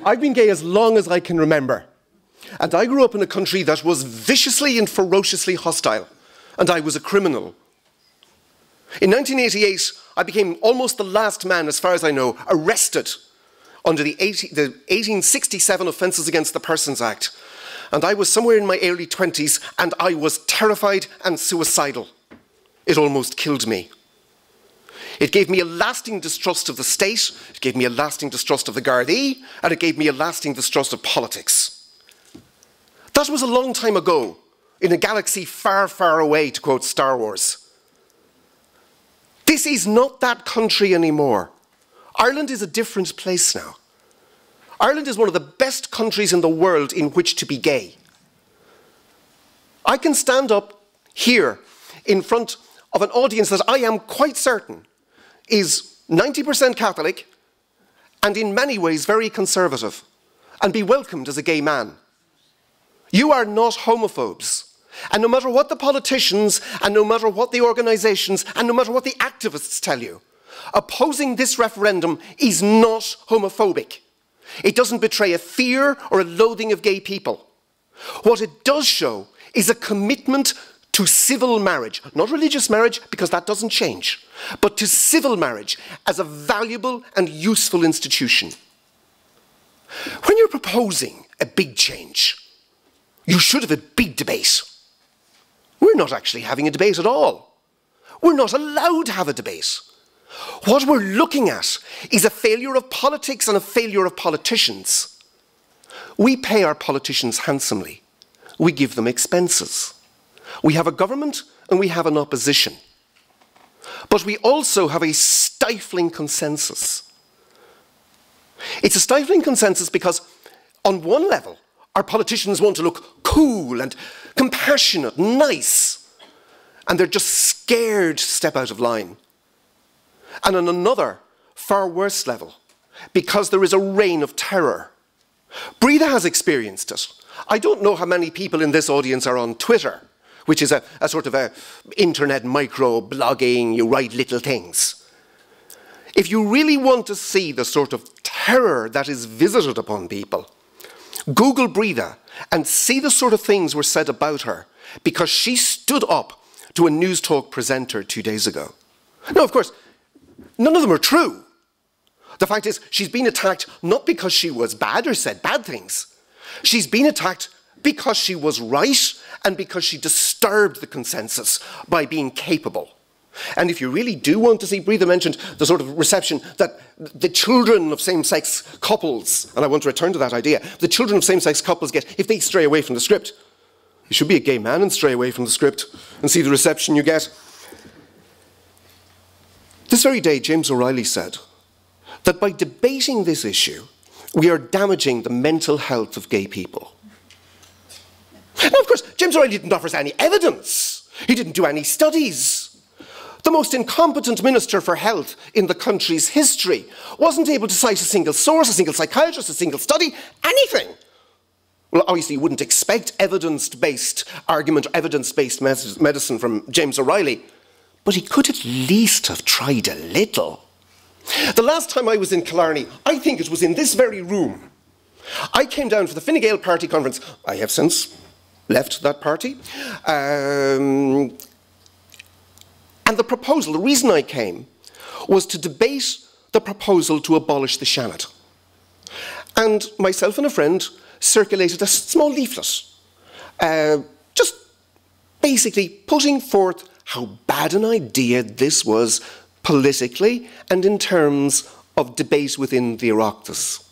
I've been gay as long as I can remember. And I grew up in a country that was viciously and ferociously hostile. And I was a criminal. In 1988, I became almost the last man, as far as I know, arrested under the 1867 Offences Against the Persons Act. And I was somewhere in my early 20s, and I was terrified and suicidal. It almost killed me. It gave me a lasting distrust of the state, it gave me a lasting distrust of the Gardaí, and it gave me a lasting distrust of politics. That was a long time ago, in a galaxy far, far away, to quote Star Wars. This is not that country anymore. Ireland is a different place now. Ireland is one of the best countries in the world in which to be gay. I can stand up here in front of an audience that I am quite certain is 90% Catholic and in many ways very conservative, and be welcomed as a gay man. You are not homophobes. And no matter what the politicians, and no matter what the organisations, and no matter what the activists tell you, opposing this referendum is not homophobic. It doesn't betray a fear or a loathing of gay people. What it does show is a commitment to civil marriage, not religious marriage, because that doesn't change, but to civil marriage as a valuable and useful institution. When you're proposing a big change, you should have a big debate. We're not actually having a debate at all. We're not allowed to have a debate. What we're looking at is a failure of politics and a failure of politicians. We pay our politicians handsomely. We give them expenses. We have a government and we have an opposition. But we also have a stifling consensus. It's a stifling consensus because, on one level, our politicians want to look cool and compassionate, nice, and they're just scared to step out of line. And on another, far worse level, because there is a reign of terror. Breda has experienced it. I don't know how many people in this audience are on Twitter, which is a sort of a internet micro-blogging, you write little things. If you really want to see the sort of terror that is visited upon people, Google Breda and see the sort of things were said about her because she stood up to a News Talk presenter 2 days ago. Now, of course, none of them are true. The fact is, she's been attacked not because she was bad or said bad things. She's been attacked because she was right and because she disturbed the consensus by being capable. And if you really do want to see, Breda mentioned the sort of reception that the children of same-sex couples, and I want to return to that idea, the children of same-sex couples get if they stray away from the script. You should be a gay man and stray away from the script and see the reception you get. This very day, James O'Reilly said that by debating this issue, we are damaging the mental health of gay people. Now, of course, James O'Reilly didn't offer us any evidence. He didn't do any studies. The most incompetent Minister for Health in the country's history wasn't able to cite a single source, a single psychiatrist, a single study, anything. Well, obviously you wouldn't expect evidence-based argument, evidence-based medicine from James O'Reilly, but he could at least have tried a little. The last time I was in Killarney, I think it was in this very room. I came down for the Fine Gael party conference. I have since left that party. And the proposal, the reason I came, was to debate the proposal to abolish the Seanad. And myself and a friend circulated a small leaflet, just basically putting forth how bad an idea this was politically and in terms of debate within the Oireachtas.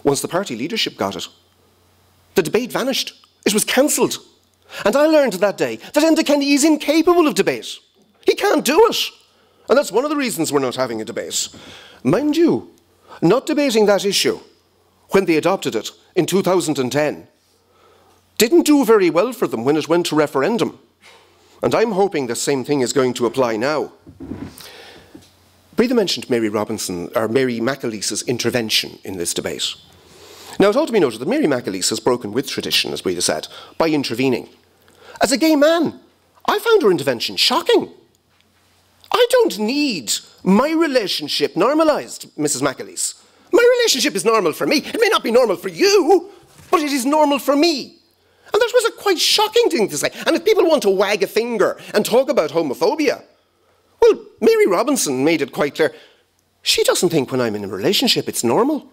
Once the party leadership got it, the debate vanished. It was cancelled. And I learned that day that Enda Kenny is incapable of debate. He can't do it. And that's one of the reasons we're not having a debate. Mind you, not debating that issue when they adopted it in 2010 didn't do very well for them when it went to referendum. And I'm hoping the same thing is going to apply now. Breda mentioned Mary McAleese's intervention in this debate. Now, it ought to be noted that Mary McAleese has broken with tradition, as Breda said, by intervening. As a gay man, I found her intervention shocking. I don't need my relationship normalised, Mrs. McAleese. My relationship is normal for me. It may not be normal for you, but it is normal for me. And that was a quite shocking thing to say. And if people want to wag a finger and talk about homophobia, well, Mary Robinson made it quite clear. She doesn't think when I'm in a relationship it's normal.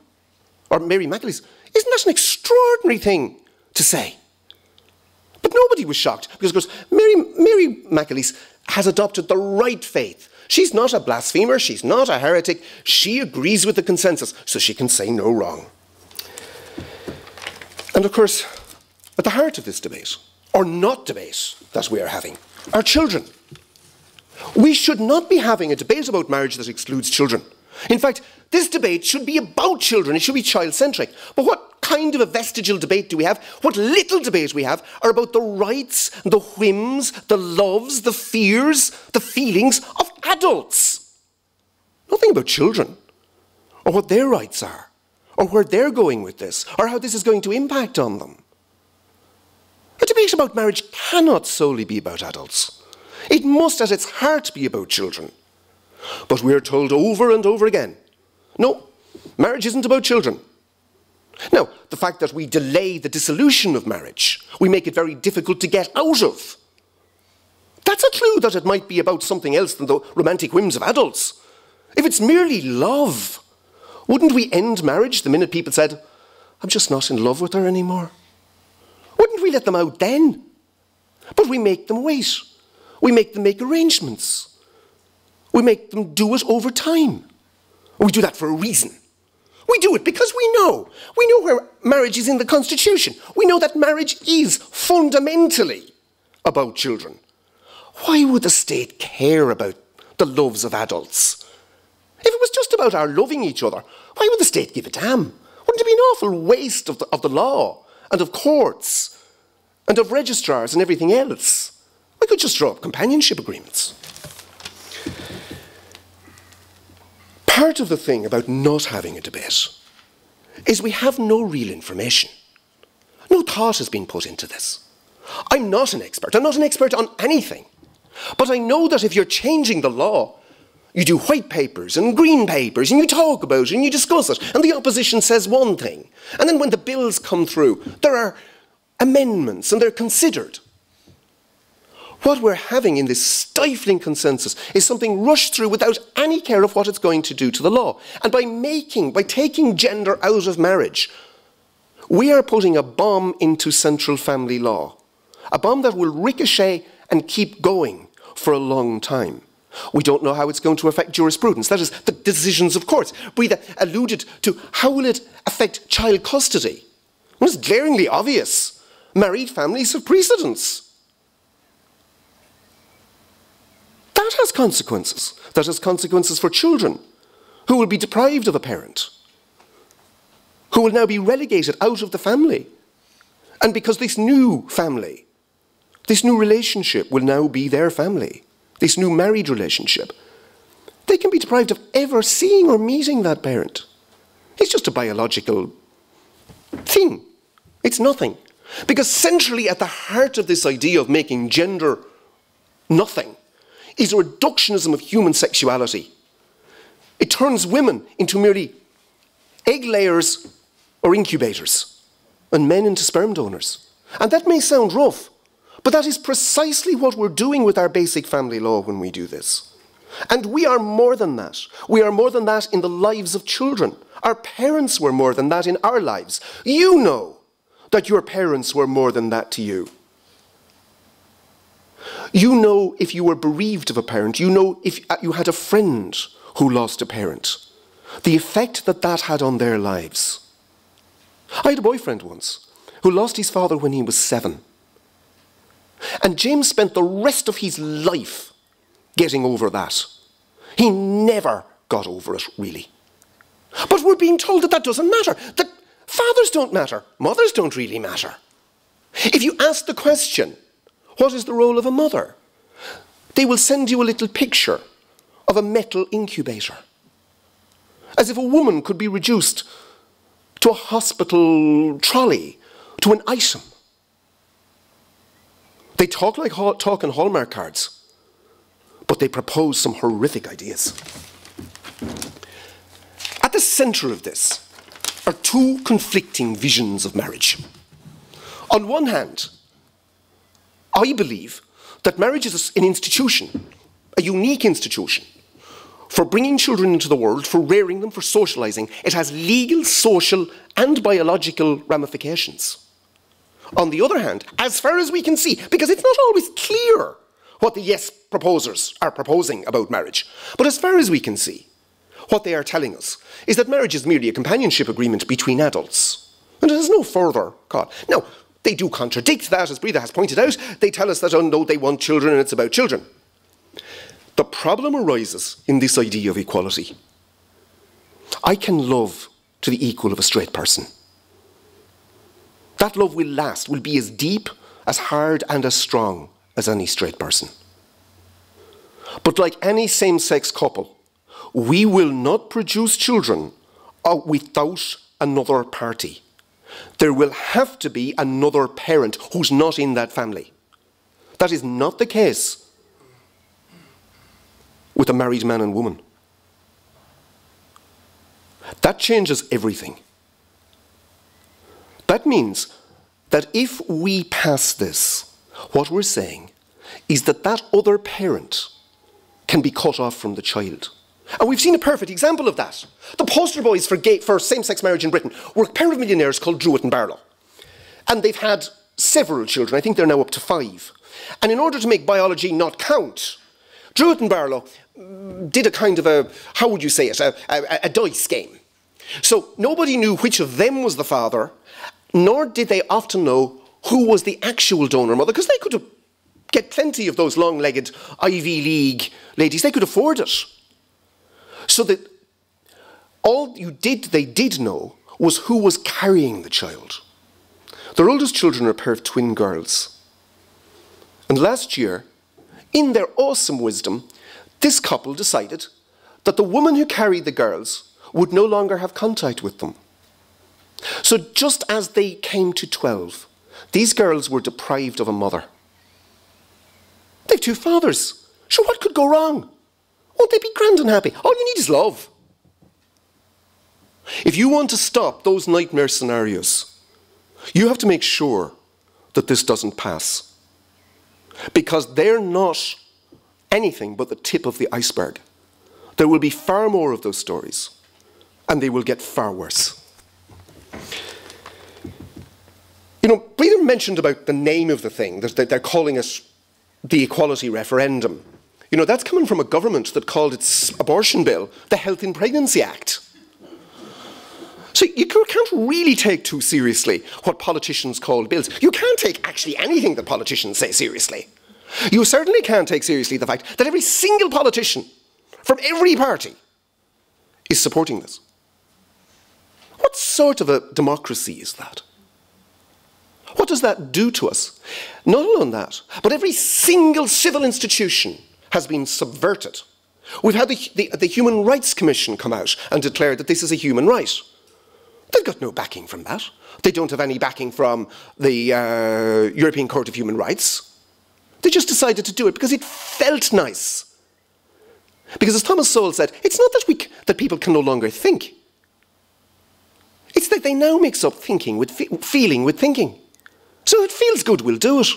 Or Mary McAleese, isn't that an extraordinary thing to say? But nobody was shocked because, of course, Mary McAleese has adopted the right faith. She's not a blasphemer, she's not a heretic, she agrees with the consensus, so she can say no wrong. And of course, at the heart of this debate, or not debate, that we are having, are children. We should not be having a debate about marriage that excludes children. In fact, this debate should be about children, it should be child-centric. But what kind of a vestigial debate do we have? What little debate we have are about the rights, the whims, the loves, the fears, the feelings of adults. Nothing about children, or what their rights are, or where they're going with this, or how this is going to impact on them. A debate about marriage cannot solely be about adults. It must at its heart be about children. But we're told over and over again, no, marriage isn't about children. Now, the fact that we delay the dissolution of marriage, we make it very difficult to get out of. That's a clue that it might be about something else than the romantic whims of adults. If it's merely love, wouldn't we end marriage the minute people said, I'm just not in love with her anymore? Wouldn't we let them out then? But we make them wait. We make them make arrangements. We make them do it over time. We do that for a reason. We do it because we know. We know where marriage is in the Constitution. We know that marriage is fundamentally about children. Why would the state care about the loves of adults? If it was just about our loving each other, why would the state give a damn? Wouldn't it be an awful waste of the law and of courts and of registrars and everything else? We could just draw up companionship agreements. Part of the thing about not having a debate is we have no real information. No thought has been put into this. I'm not an expert. I'm not an expert on anything. But I know that if you're changing the law, you do white papers and green papers and you talk about it and you discuss it and the opposition says one thing. And then when the bills come through, there are amendments and they're considered. What we're having in this stifling consensus is something rushed through without any care of what it's going to do to the law. And by taking gender out of marriage, we are putting a bomb into central family law. A bomb that will ricochet and keep going for a long time. We don't know how it's going to affect jurisprudence, that is, the decisions of courts. We alluded to how will it affect child custody. Well, it's glaringly obvious. Married families have precedence. That has consequences. That has consequences for children who will be deprived of a parent, who will now be relegated out of the family. And because this new family, this new relationship will now be their family, this new married relationship, they can be deprived of ever seeing or meeting that parent. It's just a biological thing. It's nothing. Because centrally at the heart of this idea of making gender nothing is a reductionism of human sexuality. It turns women into merely egg layers or incubators, and men into sperm donors. And that may sound rough, but that is precisely what we're doing with our basic family law when we do this. And we are more than that. We are more than that in the lives of children. Our parents were more than that in our lives. You know that your parents were more than that to you. You know if you were bereaved of a parent, you know if you had a friend who lost a parent, the effect that that had on their lives. I had a boyfriend once who lost his father when he was 7. And James spent the rest of his life getting over that. He never got over it, really. But we're being told that that doesn't matter, that fathers don't matter, mothers don't really matter. If you ask the question, what is the role of a mother? They will send you a little picture of a metal incubator. As if a woman could be reduced to a hospital trolley, to an item. They talk like talking Hallmark cards, but they propose some horrific ideas. At the centre of this are two conflicting visions of marriage. On one hand, I believe that marriage is an institution, a unique institution, for bringing children into the world, for rearing them, for socialising. It has legal, social and biological ramifications. On the other hand, as far as we can see, because it's not always clear what the yes proposers are proposing about marriage, but as far as we can see, what they are telling us is that marriage is merely a companionship agreement between adults. And it has no further call. Now, they do contradict that, as Breda has pointed out. They tell us that, oh no, they want children and it's about children. The problem arises in this idea of equality. I can love to the equal of a straight person. That love will last, will be as deep, as hard and as strong as any straight person. But like any same-sex couple, we will not produce children without another party. There will have to be another parent who's not in that family. That is not the case with a married man and woman. That changes everything. That means that if we pass this, what we're saying is that that other parent can be cut off from the child. And we've seen a perfect example of that. The poster boys for same-sex marriage in Britain were a pair of millionaires called Druitt and Barlow. And they've had several children. I think they're now up to 5. And in order to make biology not count, Druitt and Barlow did a kind of a, how would you say it, a dice game. So nobody knew which of them was the father, nor did they often know who was the actual donor mother, because they could get plenty of those long-legged Ivy League ladies. They could afford it. So that all they did know was who was carrying the child. Their oldest children are a pair of twin girls. And last year, in their awesome wisdom, this couple decided that the woman who carried the girls would no longer have contact with them. So just as they came to 12, these girls were deprived of a mother. They've 2 fathers. Sure, what could go wrong? Won't they be grand and happy? All you need is love. If you want to stop those nightmare scenarios, you have to make sure that this doesn't pass. Because they're not anything but the tip of the iceberg. There will be far more of those stories, and they will get far worse. You know, Breda mentioned about the name of the thing, that they're calling it the equality referendum. You know, that's coming from a government that called its abortion bill the Health in Pregnancy Act. So you can't really take too seriously what politicians call bills. You can't take actually anything that politicians say seriously. You certainly can't take seriously the fact that every single politician from every party is supporting this. What sort of a democracy is that? What does that do to us? Not alone that, but every single civil institution has been subverted. We've had the Human Rights Commission come out and declare that this is a human right. They've got no backing from that. They don't have any backing from the European Court of Human Rights. They just decided to do it because it felt nice. Because as Thomas Sowell said, it's not that people can no longer think. It's that they now mix up thinking with feeling with thinking. So it feels good, we'll do it.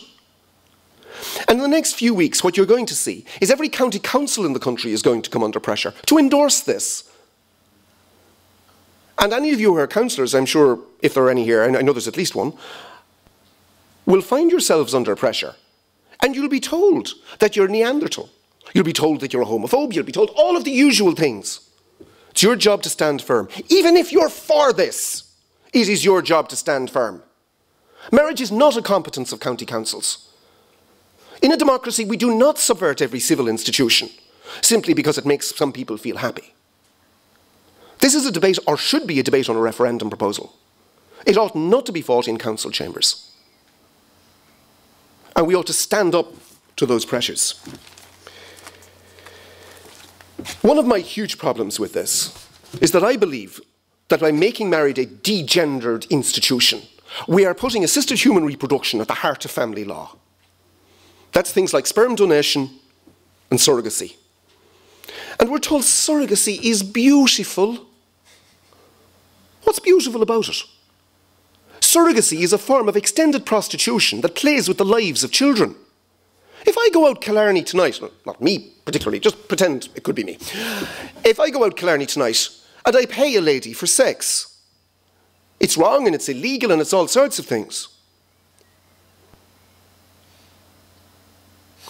And in the next few weeks, what you're going to see is every county council in the country is going to come under pressure to endorse this. And any of you who are councillors, I'm sure, if there are any here, and I know there's at least one, will find yourselves under pressure. And you'll be told that you're Neanderthal. You'll be told that you're a homophobe. You'll be told all of the usual things. It's your job to stand firm. Even if you're for this, it is your job to stand firm. Marriage is not a competence of county councils. In a democracy, we do not subvert every civil institution simply because it makes some people feel happy. This is a debate, or should be a debate, on a referendum proposal. It ought not to be fought in council chambers. And we ought to stand up to those pressures. One of my huge problems with this is that I believe that by making marriage a degendered institution, we are putting assisted human reproduction at the heart of family law. That's things like sperm donation and surrogacy. And we're told surrogacy is beautiful. What's beautiful about it? Surrogacy is a form of extended prostitution that plays with the lives of children. If I go out Killarney tonight, not me particularly, just pretend it could be me. If I go out Killarney tonight and I pay a lady for sex, it's wrong and it's illegal and it's all sorts of things.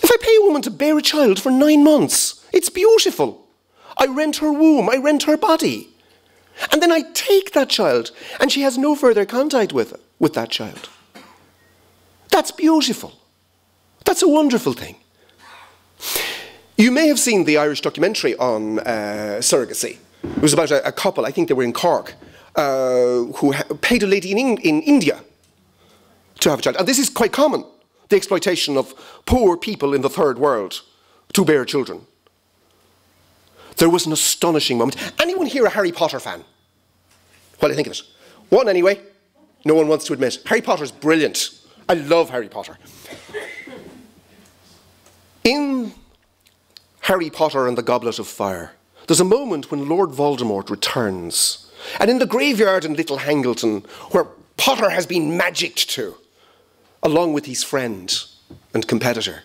If I pay a woman to bear a child for 9 months, it's beautiful. I rent her womb, I rent her body. And then I take that child and she has no further contact with that child. That's beautiful. That's a wonderful thing. You may have seen the Irish documentary on surrogacy. It was about a couple, I think they were in Cork, who paid a lady in India to have a child. And this is quite common, the exploitation of poor people in the third world to bear children. There was an astonishing moment. Anyone here a Harry Potter fan? What do you think of it? One anyway. No one wants to admit. Harry Potter's brilliant. I love Harry Potter. In Harry Potter and the Goblet of Fire, there's a moment when Lord Voldemort returns. And in the graveyard in Little Hangleton, where Potter has been magicked to, along with his friend and competitor,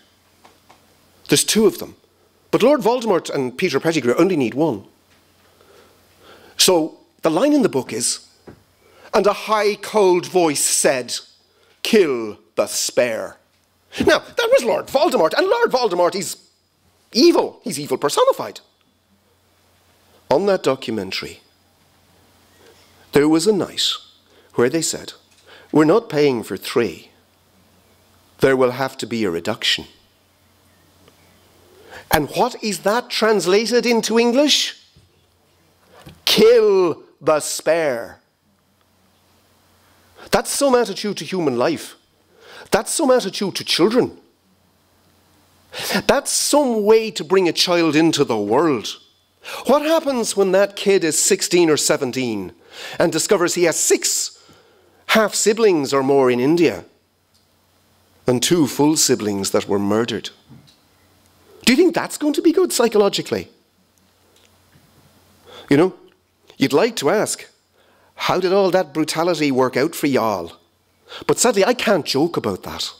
there's 2 of them. But Lord Voldemort and Peter Pettigrew only need 1. So the line in the book is, "And a high cold voice said, 'Kill the spare.'" Now, that was Lord Voldemort, and Lord Voldemort is evil. He's evil personified. On that documentary, there was a night where they said, "We're not paying for 3. There will have to be a reduction." And what is that translated into English? Kill the spare. That's some attitude to human life. That's some attitude to children. That's some way to bring a child into the world. What happens when that kid is 16 or 17 and discovers he has 6 half-siblings or more in India and 2 full siblings that were murdered? Do you think that's going to be good psychologically? You know, you'd like to ask, how did all that brutality work out for y'all? But sadly, I can't joke about that.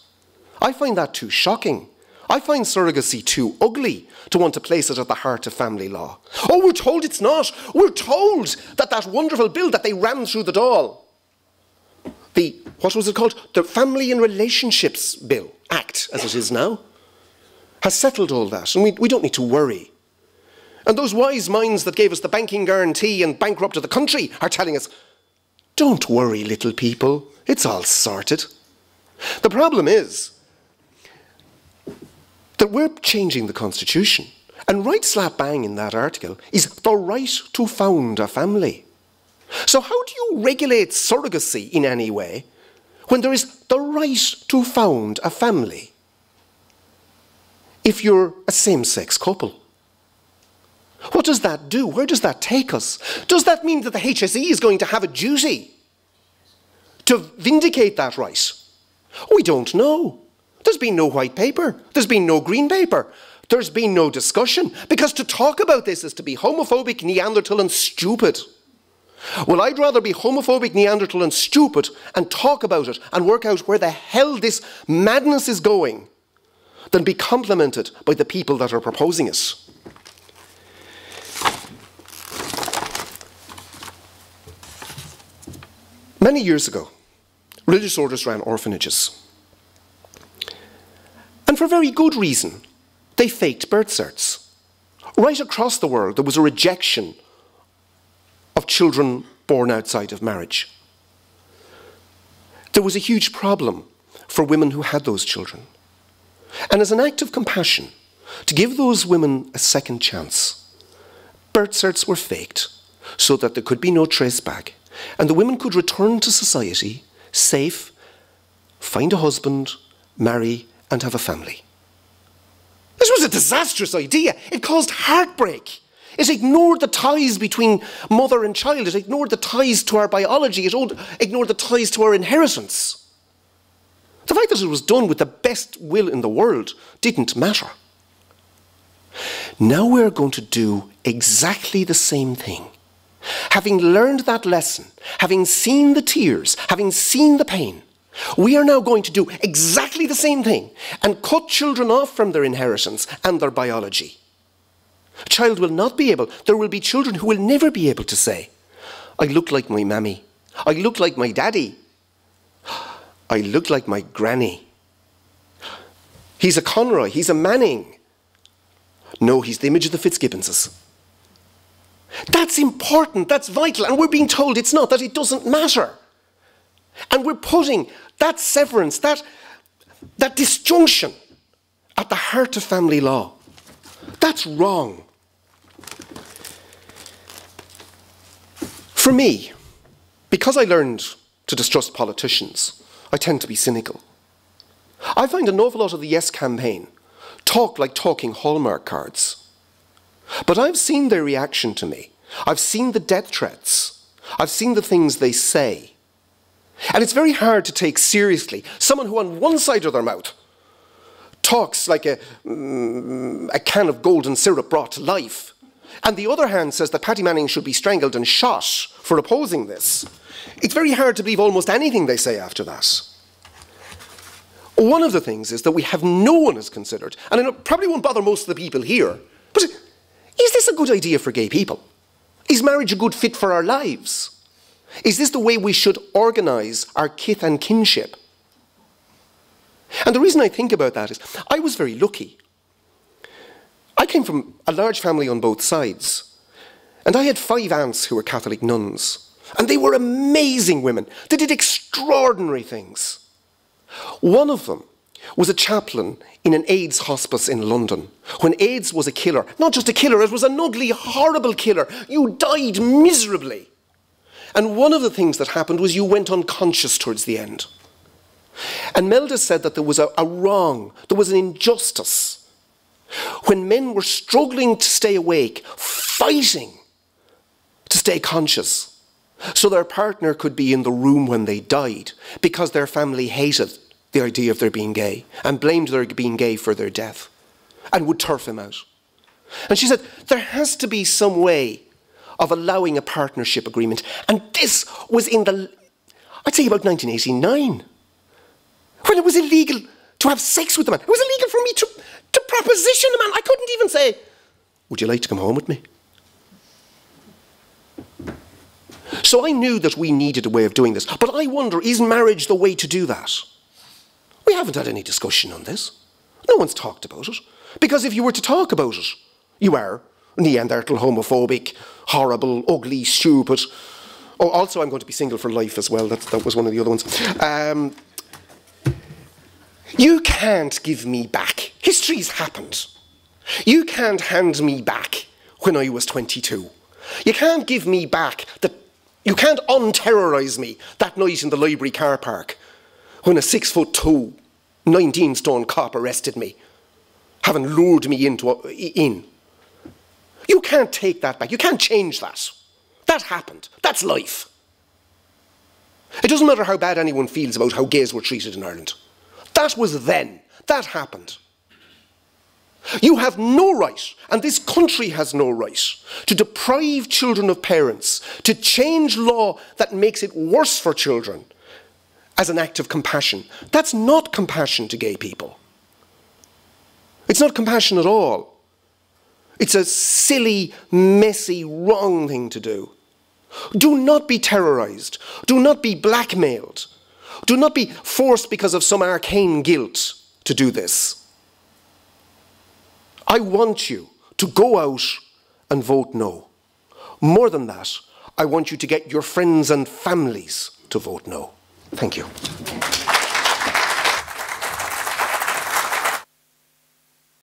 I find that too shocking. I find surrogacy too ugly to want to place it at the heart of family law. Oh, we're told it's not. We're told that that wonderful bill that they rammed through the Dáil, what was it called? The Family and Relationships Bill, Act, as it is now, has settled all that, and we don't need to worry. And those wise minds that gave us the banking guarantee and bankrupted the country are telling us, don't worry, little people, it's all sorted. The problem is that we're changing the Constitution, and right slap bang in that article is the right to found a family. So how do you regulate surrogacy in any way when there is the right to found a family if you're a same-sex couple? What does that do? Where does that take us? Does that mean that the HSE is going to have a duty to vindicate that right? We don't know. There's been no white paper. There's been no green paper. There's been no discussion. Because to talk about this is to be homophobic, Neanderthal and stupid. Well, I'd rather be homophobic, Neanderthal and stupid and talk about it and work out where the hell this madness is going than be complimented by the people that are proposing it. Many years ago, religious orders ran orphanages. And for very good reason, they faked birth certs. Right across the world, there was a rejection of children born outside of marriage. There was a huge problem for women who had those children. And as an act of compassion, to give those women a second chance, birth certs were faked so that there could be no trace back, and the women could return to society, safe, find a husband, marry, and have a family. This was a disastrous idea. It caused heartbreak. It ignored the ties between mother and child. It ignored the ties to our biology. It ignored the ties to our inheritance. The fact that it was done with the best will in the world didn't matter. Now we're going to do exactly the same thing Having learned that lesson, having seen the tears, having seen the pain, we are now going to do exactly the same thing and cut children off from their inheritance and their biology. A child will not be able, there will be children who will never be able to say, I look like my mammy, I look like my daddy, I look like my granny. He's a Conroy, he's a Manning. No, he's the image of the Fitzgibbonses. That's important, that's vital, and we're being told it's not, that it doesn't matter. And we're putting that severance, that disjunction at the heart of family law. That's wrong. For me, because I learned to distrust politicians, I tend to be cynical. I find an awful lot of the Yes campaign talk like talking Hallmark cards. But I've seen their reaction to me. I've seen the death threats. I've seen the things they say. And it's very hard to take seriously someone who on one side of their mouth talks like a can of golden syrup brought to life, and the other hand says that Paddy Manning should be strangled and shot for opposing this. It's very hard to believe almost anything they say after that. One of the things is that we have no one has considered, and I know it probably won't bother most of the people here, but is this a good idea for gay people? Is marriage a good fit for our lives? Is this the way we should organise our kith and kinship? And the reason I think about that is I was very lucky. I came from a large family on both sides, and I had 5 aunts who were Catholic nuns, and they were amazing women. They did extraordinary things. One of them was a chaplain in an AIDS hospice in London, when AIDS was a killer. Not just a killer, it was an ugly, horrible killer. You died miserably. And one of the things that happened was you went unconscious towards the end. And Melda said that there was a wrong, there was an injustice. When men were struggling to stay awake, fighting to stay conscious, so their partner could be in the room when they died, because their family hated the idea of their being gay and blamed their being gay for their death and would turf him out. And she said, there has to be some way of allowing a partnership agreement. And this was in the, I'd say about 1989, when it was illegal to have sex with a man. It was illegal for me to proposition a man. I couldn't even say, would you like to come home with me? So I knew that we needed a way of doing this. But I wonder, is marriage the way to do that? We haven't had any discussion on this. No one's talked about it. Because if you were to talk about it, you are Neanderthal, homophobic, horrible, ugly, stupid. Oh, also I'm going to be single for life as well. That was one of the other ones. You can't give me back. History's happened. You can't hand me back when I was 22. You can't give me back you can't unterrorise me that night in the library car park when a 6'2", 19-stone cop arrested me, having lured me in. You can't take that back. You can't change that. That happened. That's life. It doesn't matter how bad anyone feels about how gays were treated in Ireland. That was then. That happened. You have no right, and this country has no right, to deprive children of parents, to change law that makes it worse for children as an act of compassion. That's not compassion to gay people. It's not compassion at all. It's a silly, messy, wrong thing to do. Do not be terrorised. Do not be blackmailed. Do not be forced because of some arcane guilt to do this. I want you to go out and vote no. More than that, I want you to get your friends and families to vote no. Thank you.